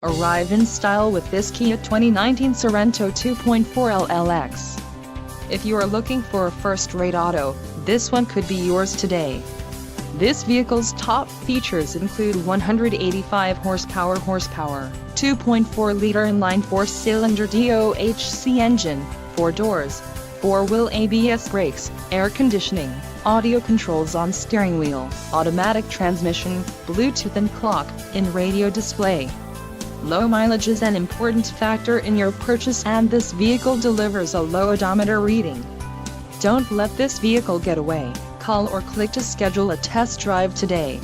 Arrive in style with this Kia 2019 Sorento 2.4 LLX. If you are looking for a first-rate auto, this one could be yours today. This vehicle's top features include 185 horsepower, 2.4-liter inline four-cylinder DOHC engine, 4 doors, 4-wheel ABS brakes, air conditioning, audio controls on steering wheel, automatic transmission, Bluetooth and clock-in radio display. Low mileage is an important factor in your purchase, and this vehicle delivers a low odometer reading. Don't let this vehicle get away. Call or click to schedule a test drive today.